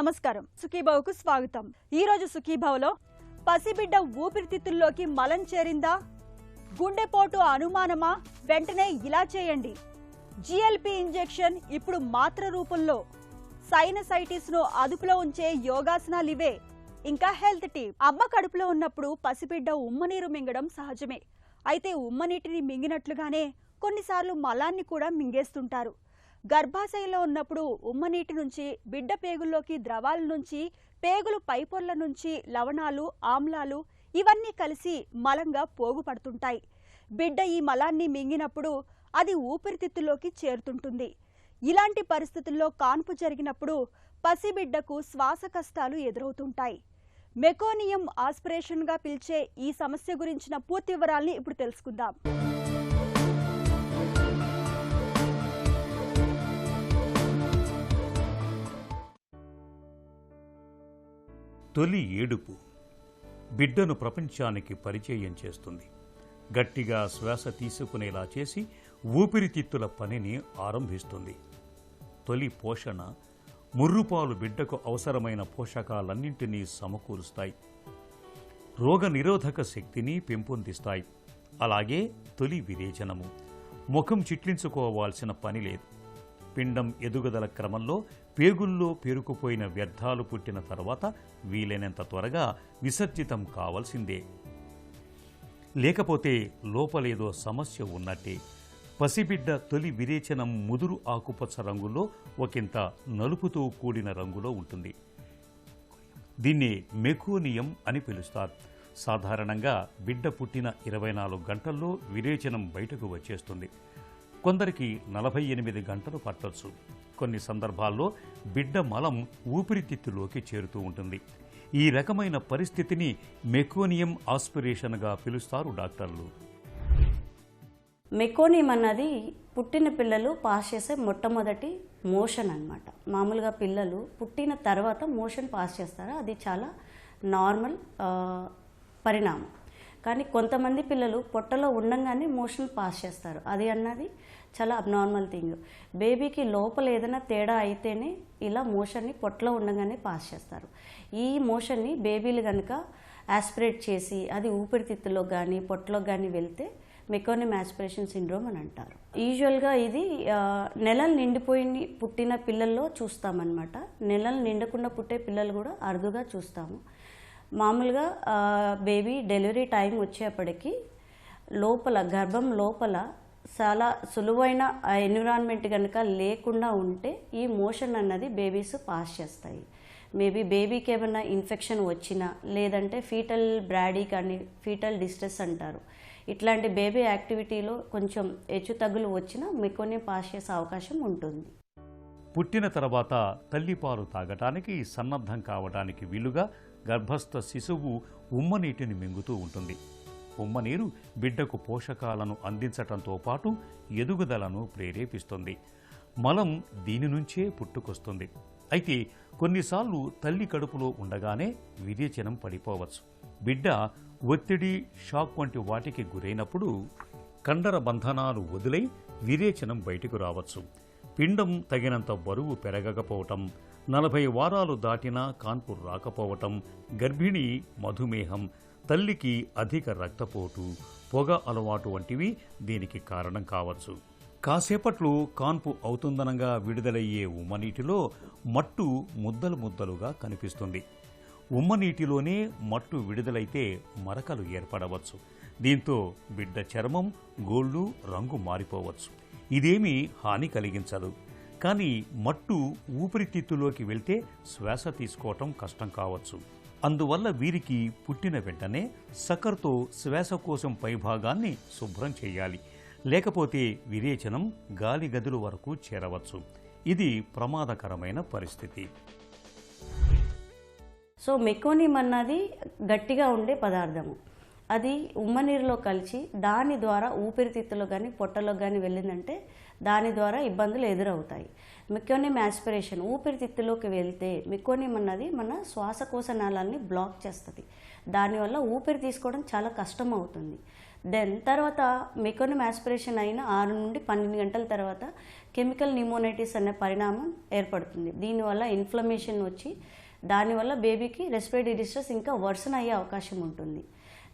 నమస్కారం సుఖీభావకు స్వాగతం। ఈ రోజు సుఖీభావలో పసిబిడ్డ ఊపిరితిత్తుల్లోకి మలం చేరిందా, గుండెపోటు అనుమానమా, వెంటనే ఇలా చేయండి। జిఎల్పి ఇంజెక్షన్ ఇప్పుడు మాత్ర రూపంలో। సైనసైటిస్ ను అదుపులో ఉంచే యోగాసనాలు ఇవే। ఇంకా హెల్త్ టిప్, అమ్మ కడుపులో ఉన్నప్పుడు పసిబిడ్డ ఉమ్మనీరు మింగడం సహజమే। అయితే ఉమ్మనీటిని మింగినట్లుగానే కొన్నిసార్లు మలాన్ని కూడా మింగేస్తుంటారు। గర్భాశయంలో ఉన్నప్పుడు ఉమ్మనీటి నుంచి బిడ్డ పేగుల్లోకి ద్రవాల నుంచి పేగులు పైపొర్ల నుంచి లవణాలు ఆమ్లాలు ఇవన్నీ కలిసి మలంగా పోగు పడుతుంటాయి। బిడ్డ ఈ మలాన్ని మింగినప్పుడు అది ఊపిరితిత్తులోకి చేరుతుంటుంది। ఇలాంటి పరిస్థితుల్లో కాన్పు జరిగినప్పుడు పసిబిడ్డకు శ్వాస కష్టాలు ఎదురవుతుంటాయి। మెకోనియం ఆస్పిరేషన్ గా పిలిచే ఈ సమస్య గురించిన పూర్తి వివరాల్ని ఇప్పుడు తెలుసుకుందాం। తొలి ఏడుపు బిడ్డను ప్రపంచానికి పరిచయం చేస్తుంది। గట్టిగా శ్వాస తీసుకునేలా చేసి ఊపిరితిత్తుల పనిని ఆరంభిస్తుంది। తొలి పోషణ ముర్రుపాలు బిడ్డకు అవసరమైన పోషకాలన్నింటినీ సమకూరుస్తాయి, రోగ నిరోధక శక్తిని పెంపొందిస్తాయి। అలాగే తొలి విరేచనము ముఖం చిట్లించుకోవాల్సిన పని లేదు। పిండం ఎదుగుదల క్రమంలో పేగుల్లో పేరుకుపోయిన వ్యర్థాలు పుట్టిన తర్వాత వీలైనంత త్వరగా విసర్జితం కావాల్సిందే, లేకపోతే లోపలేదో సమస్య ఉన్నట్టే। పసిబిడ్డ తొలి విరేచనం ముదురు ఆకుపచ్చ రంగులో ఒకంత నలుపుతో కూడిన రంగులో ఉంటుంది। దీన్ని మెకోనియం అని పిలుస్తారు। సాధారణంగా బిడ్డ పుట్టిన 24 గంటల్లో విరేచనం బయటకు వచ్చేస్తుంది। కొందరికి 48 గంటలు పట్టొచ్చు। కొన్ని సందర్భాల్లో బిడ్డ మలం ఊపిరితిత్తులోకి చేరుతూ ఉంటుంది। ఈ రకమైన పరిస్థితిని మెకోనియం ఆస్పిరేషన్గా పిలుస్తారు డాక్టర్లు। మెకోనియం అన్నది పుట్టిన పిల్లలు పాస్ చేసే మొట్టమొదటి మోషన్ అన్నమాట। మామూలుగా పిల్లలు పుట్టిన తర్వాత మోషన్ పాస్ చేస్తారు, అది చాలా నార్మల్ పరిణామం। కానీ కొంతమంది పిల్లలు పొట్టలో ఉండంగానే మోషన్ పాస్ చేస్తారు, అది అన్నది చాలా అబ్నార్మల్ థింగ్। బేబీకి లోపల ఏదైనా తేడా అయితేనే ఇలా మోషన్ని పొట్టలో ఉండగానే పాస్ చేస్తారు। ఈ మోషన్ని బేబీలు కనుక ఆస్పిరేట్ చేసి అది ఊపిరితిత్తులో కానీ పొట్టలో కానీ వెళ్తే మెకోనియం ఆస్పిరేషన్ సిండ్రోమ్ అని అంటారు। యూజువల్గా ఇది నెలలు నిండిపోయి పుట్టిన పిల్లల్లో చూస్తామన్నమాట। నెలలు నిండకుండా పుట్టే పిల్లలు కూడా అరుదుగా చూస్తాము। మామూలుగా బేబీ డెలివరీ టైం వచ్చేప్పటికి లోపల గర్భం లోపల చాలా సులువైన ఎన్విరాన్మెంట్ కనుక లేకుండా ఉంటే ఈ మోషన్ అన్నది బేబీస్ పాస్ చేస్తాయి। మేబీ బేబీకి ఏమైనా ఇన్ఫెక్షన్ వచ్చినా, లేదంటే ఫీటల్ బ్రాడీ కానీ ఫీటల్ డిస్ట్రెస్ అంటారు, ఇట్లాంటి బేబీ యాక్టివిటీలో కొంచెం హెచ్చుతగ్గులు వచ్చినా మెకోనియం పాస్ చేసే అవకాశం ఉంటుంది। పుట్టిన తర్వాత తల్లిపాలు తాగటానికి సన్నద్ధం కావడానికి వీలుగా గర్భస్థ శిశువు ఉమ్మనీటిని మింగుతూ ఉంటుంది। ఉమ్మనీరు బిడ్డకు పోషకాలను అందించటంతో పాటు ఎదుగుదలను ప్రేరేపిస్తుంది। మలం దీని నుంచే పుట్టుకొస్తుంది। అయితే కొన్నిసార్లు తల్లి కడుపులో ఉండగానే విరేచనం పడిపోవచ్చు। బిడ్డ ఒత్తిడి, షాక్ వంటి వాటికి గురైనప్పుడు కండర బంధనాలు వదిలై విరేచనం బయటకు రావచ్చు। పిండం తగినంత బరువు పెరగకపోవటం, 40 వారాలు దాటినా కాన్పు రాకపోవటం, గర్భిణి, మధుమేహం, తల్లికి అధిక రక్తపోటు, పొగ అలవాటు వంటివి దీనికి కారణం కావచ్చు। కాసేపట్లో కాన్పు అవుతుందనగా విడుదలయ్యే ఉమ్మనీటిలో మట్టు ముద్దలు ముద్దలుగా కనిపిస్తుంది। ఉమ్మనీటిలోనే మట్టు విడుదలైతే మరకలు ఏర్పడవచ్చు। దీంతో బిడ్డ చర్మం, గోళ్ళు రంగు మారిపోవచ్చు। ఇదేమీ హాని కలిగించదు, కానీ మట్టు ఊపిరితిత్తులోకి వెళ్తే శ్వాస తీసుకోవటం కష్టం కావచ్చు। అందువల్ల వీరికి పుట్టిన వెంటనే సకర్తో శ్వాసకోశం పైభాగాన్ని శుభ్రం చేయాలి, లేకపోతే విరేచనం గాలి గదుల వరకు చేరవచ్చు। ఇది ప్రమాదకరమైన పరిస్థితి। సో మెకోనియం అన్నది గట్టిగా ఉండే పదార్థము, అది ఉమ్మనీరులో కలిసి దాని ద్వారా ఊపిరితిత్తులో కానీ పొట్టలో కానీ వెళ్ళిందంటే దాని ద్వారా ఇబ్బందులు ఎదురవుతాయి। మెకోనియం ఆస్పిరేషన్ ఊపిరితిత్తులోకి వెళ్తే మెకోనియం అన్నది మన శ్వాసకోశ నాళాలని బ్లాక్ చేస్తుంది, దానివల్ల ఊపిరి తీసుకోవడం చాలా కష్టం అవుతుంది। దెన్ తర్వాత మెకోనిమ్ ఆస్పిరేషన్ అయిన 6 నుండి 12 గంటల తర్వాత కెమికల్ న్యూమోనైటిస్ అనే పరిణామం ఏర్పడుతుంది. దీనివల్ల ఇన్ఫ్లమేషన్ వచ్చి దానివల్ల బేబీకి రెస్పిరేటరీ డిస్ట్రెస్ ఇంకా వర్సన్ అయ్యే అవకాశం ఉంటుంది.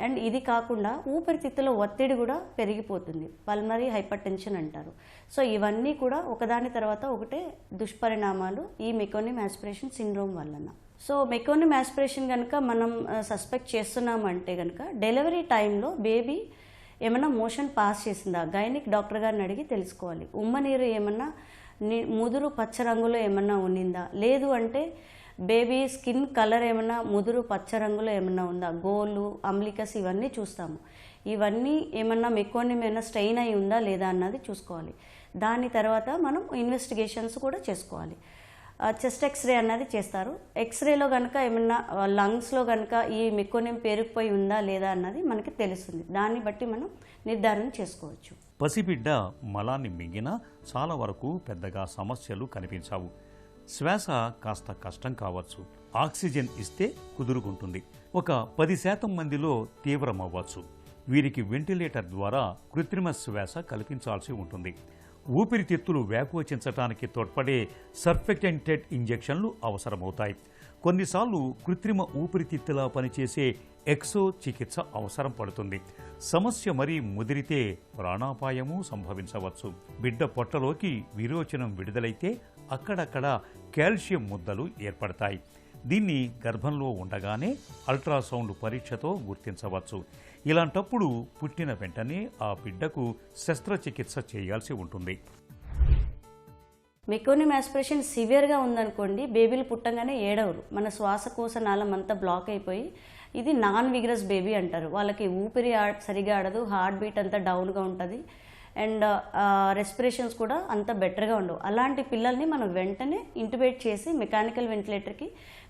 అండ్ ఇది కాకుండా ఊపిరితిత్తుల ఒత్తిడి కూడా పెరిగిపోతుంది, పల్మనరీ హైపర్ టెన్షన్ అంటారు. సో ఇవన్నీ కూడా ఒకదాని తర్వాత ఒకటే దుష్పరిణామాలు ఈ మెకోనిమ్ ఆస్పిరేషన్ సిండ్రోమ్ వలన. సో మెకోనిమ్ ఆస్పిరేషన్ కనుక మనం సస్పెక్ట్ చేస్తున్నామంటే కనుక డెలివరీ టైంలో బేబీ ఏమన్నా మోషన్ పాస్ చేసిందా గైనిక్ డాక్టర్ గారిని అడిగి తెలుసుకోవాలి. ఉమ్మనీరు ఏమన్నా ముదురు పచ్చ రంగులో ఏమన్నా ఉన్నిందా, లేదు అంటే బేబీ స్కిన్ కలర్ ఏమన్నా ముదురు పచ్చ రంగులో ఏమన్నా ఉందా, గోలు అమ్లికస్ ఇవన్నీ చూస్తాము. ఇవన్నీ ఏమన్నా మెకోనిమ్ ఏమైనా స్ట్రెయిన్ అయి ఉందా లేదా అన్నది చూసుకోవాలి. దాని తర్వాత మనం ఇన్వెస్టిగేషన్స్ కూడా చేసుకోవాలి. చెస్ట్ ఎక్స్రే అన్నది చేస్తారు. ఎక్స్రేలో కనుక ఏమన్నా లంగ్స్లో కనుక ఈ మెకోనిమ్ పేరుకుపోయి ఉందా లేదా అన్నది మనకి తెలుస్తుంది. దాన్ని బట్టి మనం నిర్ధారణ చేసుకోవచ్చు. పసిబిడ్డ మలాన్ని మింగినా చాలా వరకు పెద్దగా సమస్యలు కనిపించవు. శ్వాస కాస్త కష్టం కావచ్చు, ఆక్సిజన్ ఇస్తే కుదురుకుంటుంది. ఒక 10% మందిలో తీవ్రమవ్వచ్చు. వీరికి వెంటిలేటర్ ద్వారా కృత్రిమ శ్వాస కల్పించాల్సి ఉంటుంది. ఊపిరితిత్తులు వ్యాకోచించడానికి తోడ్పడే సర్ఫెక్టెంటెడ్ ఇంజెక్షన్లు అవసరమవుతాయి. కొన్నిసార్లు కృత్రిమ ఊపిరితిత్తులా పనిచేసే ఎక్సో చికిత్స అవసరం పడుతుంది. సమస్య మరీ ముదిరితే ప్రాణాపాయము సంభవించవచ్చు. బిడ్డ పొట్టలోకి విరోచనం విడుదలైతే అక్కడక్కడ కాల్షియం ముద్దలు ఏర్పడతాయి. దీన్ని గర్భంలో ఉండగానే అల్ట్రాసౌండ్ పరీక్షతో గుర్తించవచ్చు. ఇలాంటప్పుడు పుట్టిన వెంటనే ఆ బిడ్డకు శస్త్రచికిత్స చేయాల్సి ఉంటుంది. మెకోనిమ్ ఆస్పిరేషన్ సివియర్గా ఉందనుకోండి, బేబీలు పుట్టంగానే ఏడవరు. మన శ్వాసకోశ నాళం అంతా బ్లాక్ అయిపోయి ఇది నాన్ విగ్రస్ బేబీ అంటారు. వాళ్ళకి ఊపిరి సరిగా ఆడదు, హార్ట్ బీట్ అంతా డౌన్గా ఉంటుంది, అండ్ రెస్పిరేషన్స్ కూడా అంత బెటర్గా ఉండవు. అలాంటి పిల్లల్ని మనం వెంటనే ఇంటిబేట్ చేసి మెకానికల్ వెంటిలేటర్కి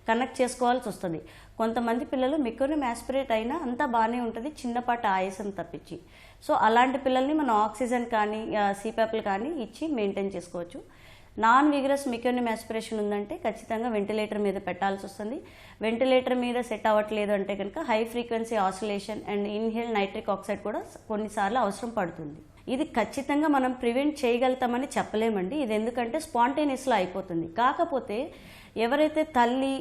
కనెక్ట్ చేసుకోవాల్సి వస్తుంది. కొంతమంది పిల్లలు మెకోనిమ్ ఆస్పిరేట్ అయినా అంతా బాగానే ఉంటుంది, చిన్నపాటి ఆయాసం తప్పించి. సో అలాంటి పిల్లల్ని మనం ఆక్సిజన్ కానీ సిపాప్లు కానీ ఇచ్చి మెయింటైన్ చేసుకోవచ్చు. నాన్ విగ్రస్ మెకోనిమ్ ఆస్పిరేషన్ ఉందంటే ఖచ్చితంగా వెంటిలేటర్ మీద పెట్టాల్సి వస్తుంది. వెంటిలేటర్ మీద సెట్ అవ్వట్లేదు అంటే కనుక high frequency oscillation and inhale nitric oxide కూడా కొన్నిసార్లు అవసరం పడుతుంది. ఇది ఖచ్చితంగా మనం ప్రివెంట్ చేయగలుగుతామని చెప్పలేమండి. ఇది ఎందుకంటే స్పాంటేనియస్లో అయిపోతుంది. కాకపోతే ఎవరైతే తల్లి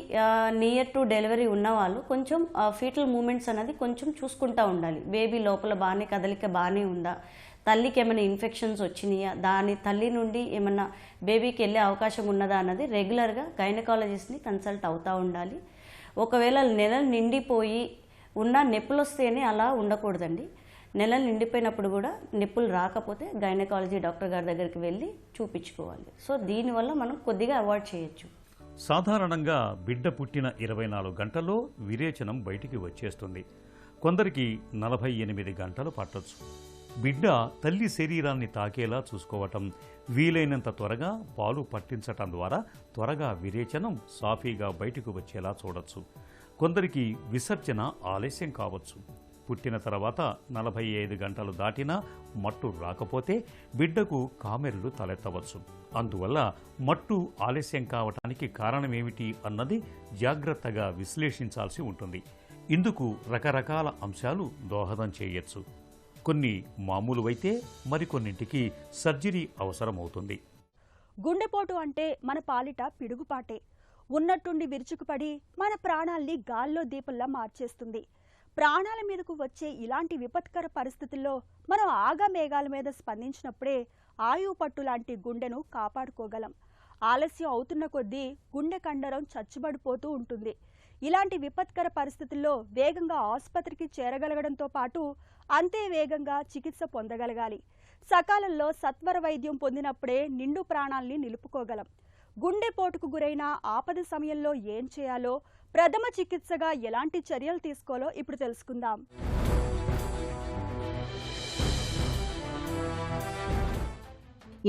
నియర్ టు డెలివరీ ఉన్నవాళ్ళు కొంచెం ఫీటల్ మూమెంట్స్ అనేది కొంచెం చూసుకుంటూ ఉండాలి. బేబీ లోపల బాగానే కదలిక బాగానే ఉందా, తల్లికి ఏమైనా ఇన్ఫెక్షన్స్ వచ్చినాయా, తల్లి నుండి ఏమన్నా బేబీకి వెళ్ళే అవకాశం ఉన్నదా అన్నది రెగ్యులర్గా గైనకాలజిస్ట్ని కన్సల్ట్ అవుతూ ఉండాలి. ఒకవేళ నెలలు నిండిపోయి ఉన్న నొప్పులు వస్తేనే అలా ఉండకూడదండి. నెలలు నిండిపోయినప్పుడు కూడా నొప్పులు రాకపోతే గైనకాలజీ డాక్టర్ గారి దగ్గరికి వెళ్ళి చూపించుకోవాలి. సో దీనివల్ల మనం కొద్దిగా అవాయిడ్ చేయొచ్చు. సాధారణంగా బిడ్డ పుట్టిన 24 గంటల్లో విరేచనం బయటికి వచ్చేస్తుంది. కొందరికి 48 గంటలు పట్టొచ్చు. బిడ్డ తల్లి శరీరాన్ని తాకేలా చూసుకోవటం, వీలైనంత త్వరగా పాలు పట్టించటం ద్వారా త్వరగా విరేచనం సాఫీగా బయటకు వచ్చేలా చూడొచ్చు. కొందరికి విసర్జన ఆలస్యం కావచ్చు. పుట్టిన తర్వాత 45 గంటలు దాటినా మట్టు రాకపోతే బిడ్డకు కామెర్లు తలెత్తవచ్చు. అందువల్ల మట్టు ఆలస్యం కావటానికి కారణమేమిటి అన్నది జాగ్రత్తగా విశ్లేషించాల్సి ఉంటుంది. ఇందుకు రకరకాల అంశాలు దోహదం చేయొచ్చు. కొన్ని మామూలువైతే మరికొన్నింటికి సర్జరీ అవసరమవుతుంది. గుండెపోటు అంటే మన పాలిట పిడుగుపాటే. ఉన్నట్టుండి విరుచుకుపడి మన ప్రాణాల్ని గాల్లో దీపంలా మార్చేస్తుంది. ప్రాణాల మీదకు వచ్చే ఇలాంటి విపత్కర పరిస్థితుల్లో మనం ఆగమేఘాల మీద స్పందించినప్పుడే ఆయువు పట్టు లాంటి గుండెను కాపాడుకోగలం. ఆలస్యం అవుతున్న కొద్దీ గుండె కండరం చచ్చుబడిపోతూ ఉంటుంది. ఇలాంటి విపత్కర పరిస్థితుల్లో వేగంగా ఆసుపత్రికి చేరగలగడంతో పాటు అంతే వేగంగా చికిత్స పొందగలగాలి. సకాలంలో సత్వర వైద్యం పొందినప్పుడే నిండు ప్రాణాల్ని నిలుపుకోగలం. గుండెపోటుకు గురైన ఆపద సమయంలో ఏం చేయాలో, ప్రథమ చికిత్సగా ఎలాంటి చర్యలు తీసుకోవాలో ఇప్పుడు తెలుసుకుందాం.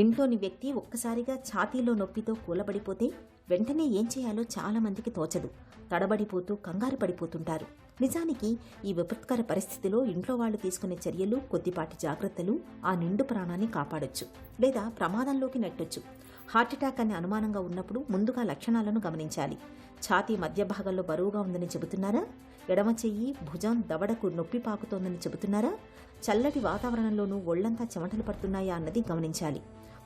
ఇంట్లోని వ్యక్తి ఒక్కసారిగా ఛాతీలో నొప్పితో కూలబడిపోతే వెంటనే ఏం చేయాలో చాలా మందికి తోచదు. తడబడిపోతూ కంగారు పడిపోతుంటారు. నిజానికి ఈ విపత్కర పరిస్థితిలో ఇంట్లో వాళ్ళు తీసుకునే చర్యలు, కొద్దిపాటి జాగ్రత్తలు ఆ నిండు ప్రాణాన్ని కాపాడొచ్చు లేదా ప్రమాదంలోకి నెట్టొచ్చు. హార్ట్అటాక్ అనే అనుమానంగా ఉన్నప్పుడు ముందుగా లక్షణాలను గమనించాలి. ఛాతీ మధ్య భాగంలో బరువుగా ఉందని చెబుతున్నారా? ఎడమ చెయ్యి భుజం దవడకు నొప్పి పాకుతోందని చెబుతున్నారా? చల్లటి వాతావరణంలోనూ ఒళ్లంతా చెమటలు పడుతున్నాయా అన్నది గమనించాలి.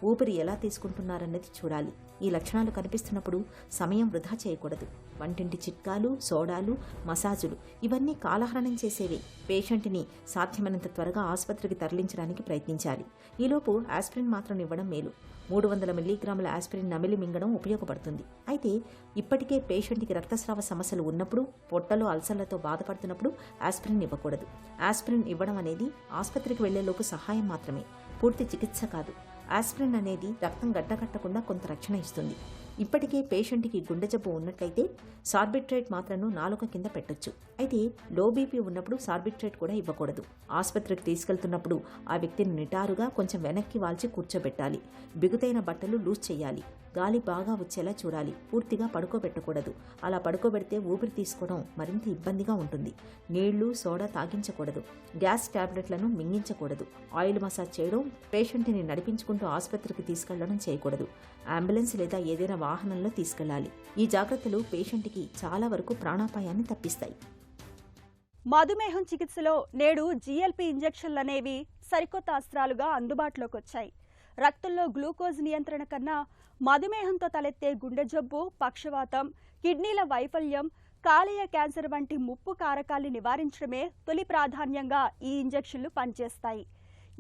ఊపిరి ఎలా తీసుకుంటున్నారన్నది చూడాలి. ఈ లక్షణాలు కనిపిస్తున్నప్పుడు సమయం వృధా చేయకూడదు. వంటింటి చిట్కాలు, సోడాలు, మసాజులు ఇవన్నీ కాలహరణం చేసేవే. పేషెంట్ని సాధ్యమైనంత త్వరగా ఆసుపత్రికి తరలించడానికి ప్రయత్నించాలి. ఈలోపు ఆస్పిరిన్ మాత్రం ఇవ్వడం మేలు. 300 మిల్లీగ్రాముల ఆస్పిరిన్ నమిలి మింగడం ఉపయోగపడుతుంది. అయితే ఇప్పటికే పేషెంట్కి రక్తస్రావ సమస్యలు ఉన్నప్పుడు, పొట్టలో అల్సర్లతో బాధపడుతున్నప్పుడు ఆస్పిరిన్ ఇవ్వకూడదు. ఆస్పిరిన్ ఇవ్వడం అనేది ఆసుపత్రికి వెళ్లేలోపు సహాయం మాత్రమే, పూర్తి చికిత్స కాదు. ఆస్పిరిన్ అనేది రక్తం గడ్డకట్టకుండా కొంత రక్షణ ఇస్తుంది. ఇప్పటికే పేషెంట్కి గుండె జబ్బు ఉన్నట్లయితే సార్బిట్రేట్ మాత్రను నాలుక కింద పెట్టొచ్చు. అయితే లో బీపీ ఉన్నప్పుడు సార్బిట్రేట్ కూడా ఇవ్వకూడదు. ఆసుపత్రికి తీసుకెళ్తున్నప్పుడు ఆ వ్యక్తిని నిటారుగా కొంచెం వెనక్కి వాల్చి కూర్చోబెట్టాలి. బిగుతైన బట్టలు లూజ్ చేయాలి. గాలి బాగా వచ్చేలా చూడాలి. పూర్తిగా పడుకోబెట్టకూడదు. అలా పడుకోబెడితే ఊపిరి తీసుకోవడం మరింత ఇబ్బందిగా ఉంటుంది. నీళ్లు, సోడా తాగించకూడదు. గ్యాస్ టాబ్లెట్లను మింగించకూడదు. ఆయిల్ మసాజ్ చేయడం, పేషెంట్ని నడిపించుకుంటూ ఆసుపత్రికి తీసుకెళ్లడం చేయకూడదు. అంబులెన్స్ లేదా ఏదైనా వాహనంలో తీసుకెళ్లాలి. ఈ జాగ్రత్తలు పేషెంట్కి చాలా వరకు ప్రాణాపాయాన్ని తప్పిస్తాయి. మధుమేహం చికిత్సలో నేడు జిఎల్పి ఇంజెక్షన్లనేవి సరికొత్త అస్త్రాలుగా అందుబాటులోకి వచ్చాయి. రక్తంలో గ్లూకోజ్ నియంత్రణ కన్నా మధుమేహంతో తలెత్తే గుండె జబ్బు, పక్షవాతం, కిడ్నీల వైఫల్యం, కాలేయ క్యాన్సర్ వంటి ముప్పు కారకాల్ని నివారించడమే తొలి ప్రాధాన్యంగా ఈ ఇంజెక్షన్లు పనిచేస్తాయి.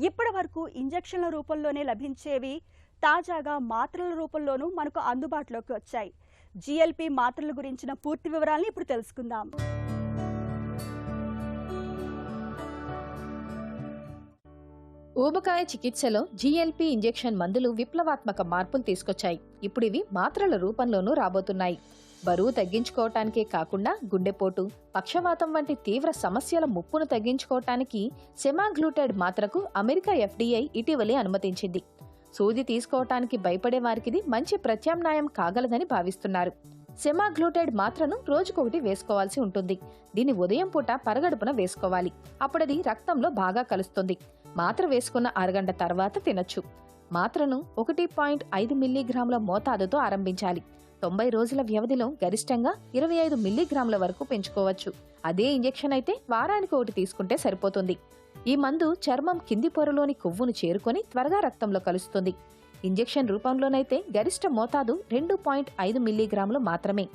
ఇప్పటి వరకు ఇంజెక్షన్ల రూపంలోనే లభించేవి తాజాగా మాత్రల రూపంలోనూ మనకు అందుబాటులోకి వచ్చాయి. జిఎల్పి మాత్రల గురించిన పూర్తి వివరాలను ఇప్పుడు తెలుసుకుందాం. ఊబకాయ చికిత్సలో జిఎల్పి ఇంజెక్షన్ మందులు విప్లవాత్మక మార్పులు తీసుకొచ్చాయి. ఇప్పుడు ఇవి మాత్రల రూపంలోనూ రాబోతున్నాయి. బరువు తగ్గించుకోవటానికే కాకుండా గుండెపోటు, పక్షవాతం వంటి తీవ్ర సమస్యల ముప్పును తగ్గించుకోవటానికి సెమాగ్లూటైడ్ మాత్రకు అమెరికా ఎఫ్డీఐ ఇటీవలే అనుమతించింది. సూది తీసుకోవటానికి భయపడే వారికిది మంచి ప్రత్యామ్నాయం కాగలదని భావిస్తున్నారు. సెమాగ్లూటైడ్ మాత్రను రోజుకొకటి వేసుకోవాల్సి ఉంటుంది. దీన్ని ఉదయం పూట పరగడుపున వేసుకోవాలి. అప్పుడది రక్తంలో బాగా కలుస్తుంది. మాత్ర వేసుకున్న అరగంట తర్వాత తినొచ్చు. మాత్రను 1.5 మిల్లీగ్రాముల మోతాదుతో ఆరంభించాలి. 90 రోజుల వ్యవధిలో గరిష్టంగా 25 మిల్లీగ్రాముల వరకు పెంచుకోవచ్చు. అదే ఇంజెక్షన్ అయితే వారానికి ఒకటి తీసుకుంటే సరిపోతుంది. ఈ మందు చర్మం కింది పొరలోని కొవ్వును చేరుకొని త్వరగా రక్తంలో కలుస్తుంది. ఇంజెక్షన్ రూపంలోనైతే గరిష్ట మోతాదు 2.5 మిల్లీగ్రాములు మాత్రమే.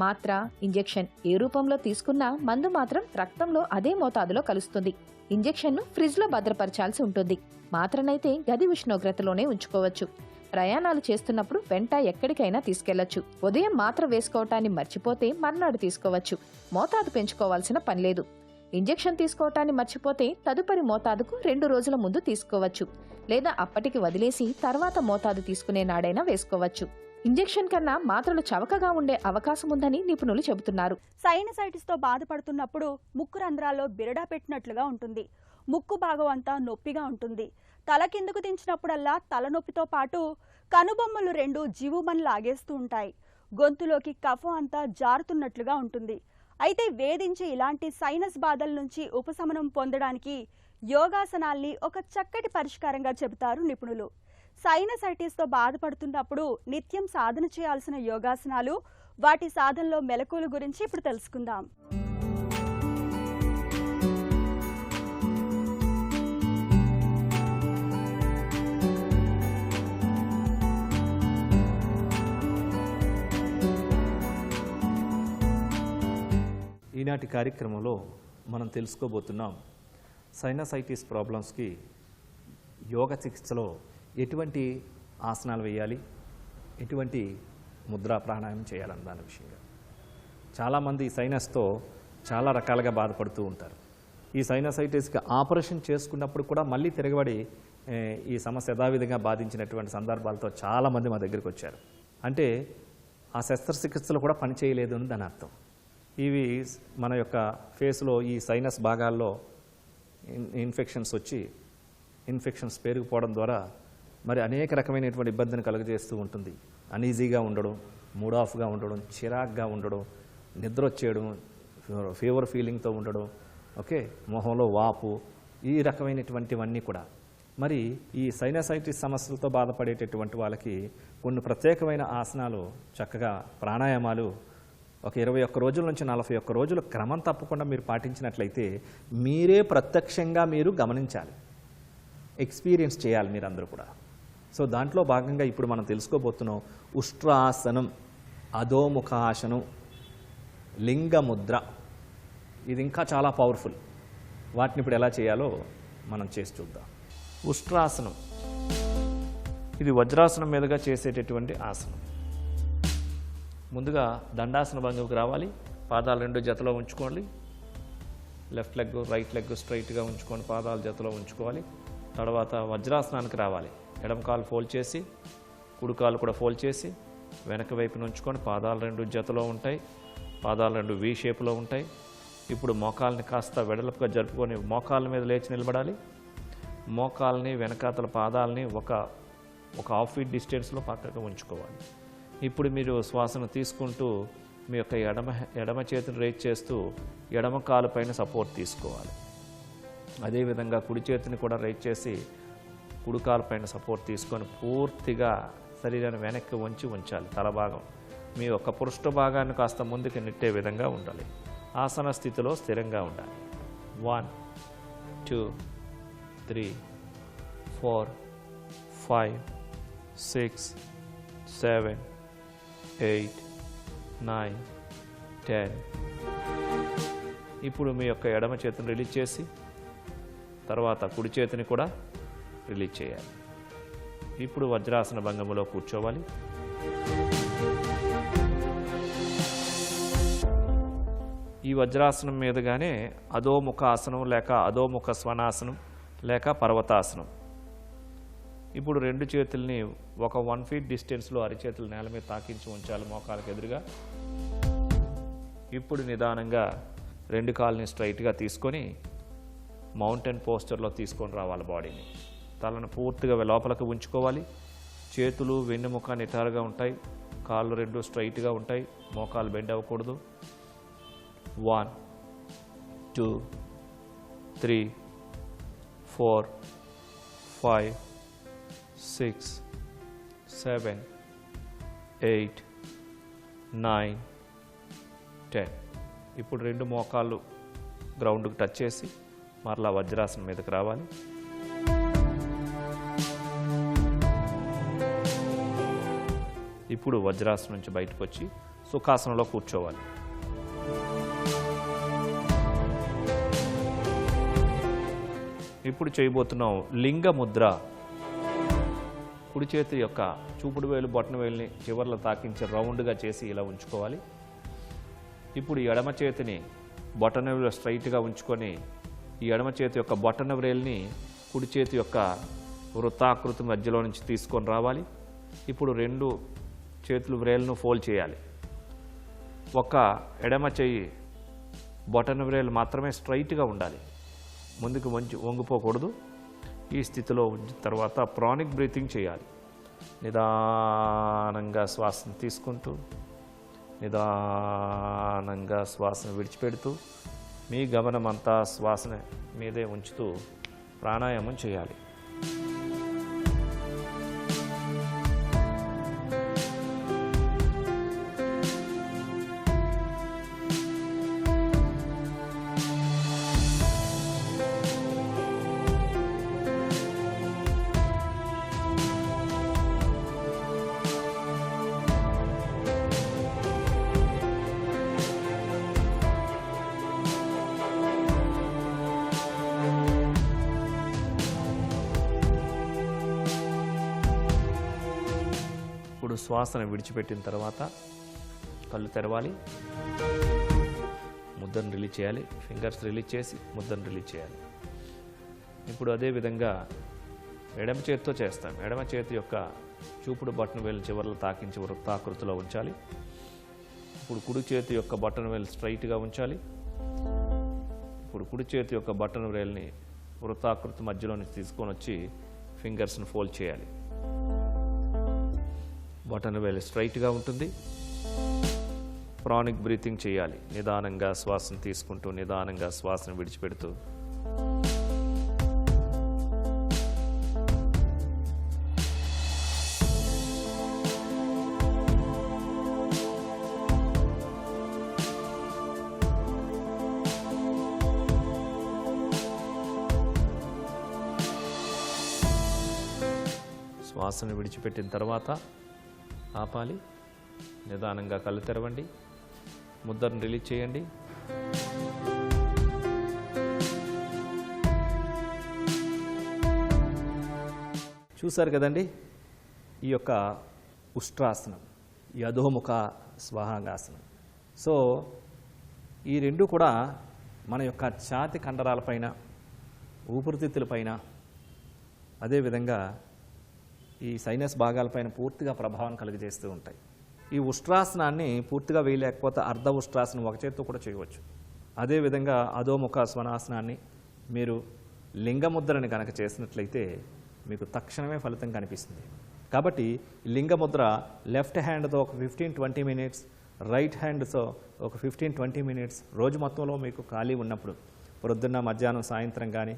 మాత్ర, ఇంజెక్షన్ ఏ రూపంలో తీసుకున్నా మందు మాత్రం రక్తంలో అదే మోతాదులో కలుస్తుంది. ఇంజెక్షన్ను ఫ్రిడ్జ్లో భద్రపరచాల్సి ఉంటుంది. మాత్రనైతే గది ఉష్ణోగ్రతలోనే ఉంచుకోవచ్చు. ప్రయాణాలు చేస్తున్నప్పుడు వెంట ఎక్కడికైనా తీసుకెళ్లొచ్చు. ఉదయం మాత్ర వేసుకోవటాన్ని మర్చిపోతే మర్నాడు తీసుకోవచ్చు. మోతాదు పెంచుకోవాల్సిన పనిలేదు. ఇంజెక్షన్ తీసుకోవటాన్ని మర్చిపోతే తదుపరి మోతాదుకు 2 రోజుల ముందు తీసుకోవచ్చు. లేదా అప్పటికి వదిలేసి తర్వాత మోతాదు తీసుకునే నాడైనా వేసుకోవచ్చు. ఇంజెక్షన్ కన్నా మాత్రలు చవకగా ఉండే అవకాశం ఉందని నిపుణులు చెబుతున్నారు. సైనసైటిస్ తో బాధపడుతున్నప్పుడు ముక్కు రంధ్రాల్లో బిరడా పెట్టినట్లుగా ఉంటుంది. ముక్కు భాగం అంతా నొప్పిగా ఉంటుంది. తల కిందకు దించినప్పుడల్లా తలనొప్పితో పాటు కనుబొమ్మలు 2 జీవుమని లాగేస్తూ ఉంటాయి. గొంతులోకి కఫం అంతా జారుతున్నట్లుగా ఉంటుంది. అయితే వేధించే ఇలాంటి సైనస్ బాధల నుంచి ఉపశమనం పొందడానికి యోగాసనాల్ని ఒక చక్కటి పరిష్కారంగా చెబుతారు నిపుణులు. సైనసైటిస్ తో బాధపడుతున్నప్పుడు నిత్యం సాధన చేయాల్సిన యోగాసనాలు, వాటి సాధనలో మెలకువల గురించి ఇప్పుడు తెలుసుకుందాం. ఈనాటి కార్యక్రమంలో మనం తెలుసుకోబోతున్నాం సైనసైటిస్ ప్రాబ్లమ్స్కి యోగ చికిత్సలో ఎటువంటి ఆసనాలు వేయాలి, ఎటువంటి ముద్రా ప్రాణాయామం చేయాలన్న దాని విషయంగా. చాలామంది సైనస్తో చాలా రకాలుగా బాధపడుతూ ఉంటారు. ఈ సైనసైటిస్కి ఆపరేషన్ చేసుకున్నప్పుడు కూడా మళ్ళీ తిరగబడి ఈ సమస్య యథావిధంగా బాధించినటువంటి సందర్భాలతో చాలామంది మా దగ్గరికి వచ్చారు. అంటే ఆ శస్త్రచికిత్సలు కూడా పనిచేయలేదు అని దాని అర్థం. ఇవి మన యొక్క ఫేస్లో ఈ సైనస్ భాగాల్లో ఇన్ఫెక్షన్స్ పెరిగిపోవడం ద్వారా మరి అనేక రకమైనటువంటి ఇబ్బందిని కలుగజేస్తూ ఉంటుంది. అనీజీగా ఉండడం, మూడ్ ఆఫ్గా ఉండడం, చిరాగ్గా ఉండడం, నిద్ర వచ్చేయడం, ఫీవర్ ఫీలింగ్తో ఉండడం, ఓకే, మొహంలో వాపు, ఈ రకమైనటువంటివన్నీ కూడా. మరి ఈ సైనసైటిస్ సమస్యలతో బాధపడేటటువంటి వాళ్ళకి కొన్ని ప్రత్యేకమైన ఆసనాలు, చక్కగా ప్రాణాయామాలు ఒక 21 రోజుల నుంచి 41 రోజులు క్రమం తప్పకుండా మీరు పాటించినట్లయితే మీరే ప్రత్యక్షంగా మీరు గమనించాలి, ఎక్స్పీరియన్స్ చేయాలి మీరందరూ కూడా. సో దాంట్లో భాగంగా ఇప్పుడు మనం తెలుసుకోబోతున్నాం ఉష్ట్రాసనం, అధోముఖాసనం, లింగముద్ర. ఇది ఇంకా చాలా పవర్ఫుల్. వాటిని ఇప్పుడు ఎలా చేయాలో మనం చేసి చూద్దాం. ఉష్ట్రాసనం ఇది వజ్రాసనం మీదుగా చేసేటటువంటి ఆసనం. ముందుగా దండాసన భంగికి రావాలి. పాదాలు 2 జతలో ఉంచుకోండి. లెఫ్ట్ లెగ్ రైట్ లెగ్ స్ట్రైట్గా ఉంచుకొని పాదాలు జతలో ఉంచుకోవాలి. తర్వాత వజ్రాసనానికి రావాలి. ఎడమ కాలు ఫోల్డ్ చేసి కుడి కాలు కూడా ఫోల్డ్ చేసి వెనక వైపున ఉంచుకొని పాదాలు 2 జతలో ఉంటాయి. పాదాలు 2 వి షేప్లో ఉంటాయి. ఇప్పుడు మోకాల్ని కాస్త వెడల్పుగా జరుపుకొని మోకాళ్ళ మీద లేచి నిలబడాలి. మోకాల్ని వెనకాతల పాదాలని ఒక హాఫ్ ఫీట్ డిస్టెన్స్లో పక్కగా ఉంచుకోవాలి. ఇప్పుడు మీరు శ్వాసను తీసుకుంటూ మీ యొక్క ఎడమ చేతిని రేజ్ చేస్తూ ఎడమ కాలు పైన సపోర్ట్ తీసుకోవాలి. అదేవిధంగా కుడి చేతిని కూడా రేజ్ చేసి కుడి కాలు పైన సపోర్ట్ తీసుకొని పూర్తిగా శరీరాన్ని వెనక్కి ఉంచాలి. తల భాగం మీ యొక్క పృష్ఠ భాగాన్ని కాస్త ముందుకు నెట్టే విధంగా ఉండాలి. ఆసన స్థితిలో స్థిరంగా ఉండాలి. 1 2 3 4 5 6 7 8 9 10. ఇప్పుడు మీ యొక్క ఎడమ చేతిని రిలీజ్ చేసి తర్వాత కుడి చేతిని కూడా రిలీజ్ చేయాలి. ఇప్పుడు వజ్రాసన భంగములో కూర్చోవాలి. ఈ వజ్రాసనం మీదుగానే అధోముఖ ఆసనం లేక అధోముఖ స్వనాసనం లేక పర్వతాసనం. ఇప్పుడు 2 చేతుల్ని ఒక 1 ఫీట్ డిస్టెన్స్లో అరిచేతులు నేల మీద తాకించి ఉంచాలి మోకాలకు ఎదురుగా. ఇప్పుడు నిదానంగా 2 కాళ్ళని స్ట్రైట్గా తీసుకొని మౌంటైన్ పోస్చర్లో తీసుకొని రావాలి. బాడీని తలను పూర్తిగా లోపలికి ఉంచుకోవాలి. చేతులు వెన్నుముక నిటారుగా ఉంటాయి. కాళ్ళు 2 స్ట్రైట్గా ఉంటాయి. మోకాలు బెండ్ అవ్వకూడదు. 1 2 3 4 5 6 7 8 9 10. ఇప్పుడు 2 మోకాళ్ళు గ్రౌండ్కి టచ్ చేసి మరలా వజ్రాసనం మీదకి రావాలి. ఇప్పుడు వజ్రాసనం నుంచి బయటకు వచ్చి సుఖాసనంలో కూర్చోవాలి. ఇప్పుడు చేయబోతున్నాం లింగ ముద్ర. కుడి చేతి యొక్క చూపుడు వేలు బొటన వేలుని చివర్లో తాకించి రౌండ్గా చేసి ఇలా ఉంచుకోవాలి. ఇప్పుడు ఎడమ చేతిని బొటన వేలు స్ట్రైట్గా ఉంచుకొని ఈ ఎడమ చేతి యొక్క బొటన వేలుని కుడి చేతి యొక్క వృత్తాకృతి మధ్యలో నుంచి తీసుకొని రావాలి. ఇప్పుడు 2 చేతులు వ్రేలను ఫోల్డ్ చేయాలి. ఒక ఎడమ చెయ్యి బొటన వ్రేలు మాత్రమే స్ట్రైట్గా ఉండాలి, ముందుకు వంగిపోకూడదు. ఈ స్థితిలో ఉంచిన తర్వాత ప్రానిక్ బ్రీతింగ్ చేయాలి. నిదానంగా శ్వాసను తీసుకుంటూ నిదానంగా శ్వాసను విడిచిపెడుతూ మీ గమనమంతా శ్వాసన మీదే ఉంచుతూ ప్రాణాయామం చేయాలి. ఇప్పుడు శ్వాసను విడిచిపెట్టిన తర్వాత కళ్ళు తెరవాలి. ముద్దను రిలీజ్ చేయాలి. ఫింగర్స్ రిలీజ్ చేసి ముద్దను రిలీజ్ చేయాలి. ఇప్పుడు అదేవిధంగా ఎడమ చేతితో చేస్తాం. ఎడమ చేతి యొక్క చూపుడు బటన్ వేలు చివర్లు తాకించి వృత్తాకృతిలో ఉంచాలి. ఇప్పుడు కుడి చేతి యొక్క బటన్ వేలు స్ట్రైట్గా ఉంచాలి. ఇప్పుడు కుడి చేతి యొక్క బటన్ వేలుని వృత్తాకృతి మధ్యలో నుంచి తీసుకొని వచ్చి ఫింగర్స్ని ఫోల్డ్ చేయాలి. బటన్ వేలు స్ట్రైట్గా ఉంటుంది. ప్రానిక్ బ్రీతింగ్ చేయాలి. నిదానంగా శ్వాసను తీసుకుంటూ నిదానంగా శ్వాసను విడిచిపెడుతూ శ్వాసను విడిచిపెట్టిన తర్వాత ఆపాలి. నిదానంగా కళ్ళు తెరవండి. ముద్రను రిలీజ్ చేయండి. చూశారు కదండి, ఈ యొక్క ఉష్ట్రాసనం, ఈ అధోముఖ స్వాహాంగాసనం. సో ఈ రెండు కూడా మన యొక్క ఛాతి కండరాలపైన, ఊపిరితిత్తులపైన, అదేవిధంగా ఈ సైనస్ భాగాలపైన పూర్తిగా ప్రభావం కలుగజేస్తూ ఉంటాయి. ఈ ఉష్ట్రాసనాన్ని పూర్తిగా వేయలేకపోతే అర్ధ ఉష్ట్రాసనం ఒక చేత్తో కూడా చేయవచ్చు. అదేవిధంగా అధోముఖ స్వనాసనాన్ని మీరు లింగముద్రని కనుక చేసినట్లయితే మీకు తక్షణమే ఫలితం కనిపిస్తుంది. కాబట్టి లింగముద్ర లెఫ్ట్ హ్యాండ్తో ఒక 15-20 మినిట్స్, రైట్ హ్యాండ్తో ఒక 15-20 మినిట్స్ రోజు మొత్తంలో మీకు ఖాళీ ఉన్నప్పుడు, పొద్దున్న, మధ్యాహ్నం, సాయంత్రం కానీ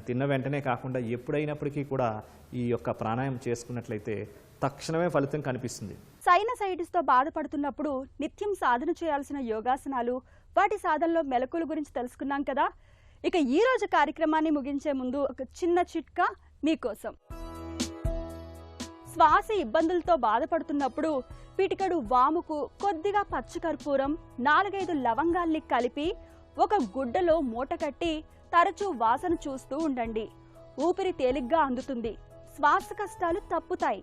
తిన్న వెంటనే కాకుండా ఎప్పుడైనప్పటికీ కూడా ఈ యొక్క ప్రాణాయామం చేసుకున్నట్లయితే తక్షణమే ఫలితం కనిపిస్తుంది. సైనసైటిస్తో బాధపడుతున్నప్పుడు నిత్యం సాధన చేయాల్సిన యోగాసనాలు, వాటి సాధనలో మెలకువల గురించి తెలుసుకున్నాం కదా. ఇక ఈ రోజు కార్యక్రమాన్ని ముగించే ముందు ఒక చిన్న చిట్కా మీకోసం. శ్వాస ఇబ్బందులతో బాధపడుతున్నప్పుడు పిటికెడు వాముకు, కొద్దిగా పచ్చికర్పూరం, 4-5 లవంగాల్ని కలిపి ఒక గుడ్డలో మూట కట్టి తరచూ వాసన చూస్తూ ఉండండి. ఊపిరి తేలిగ్గా అందుతుంది, శ్వాస కష్టాలు తప్పుతాయి.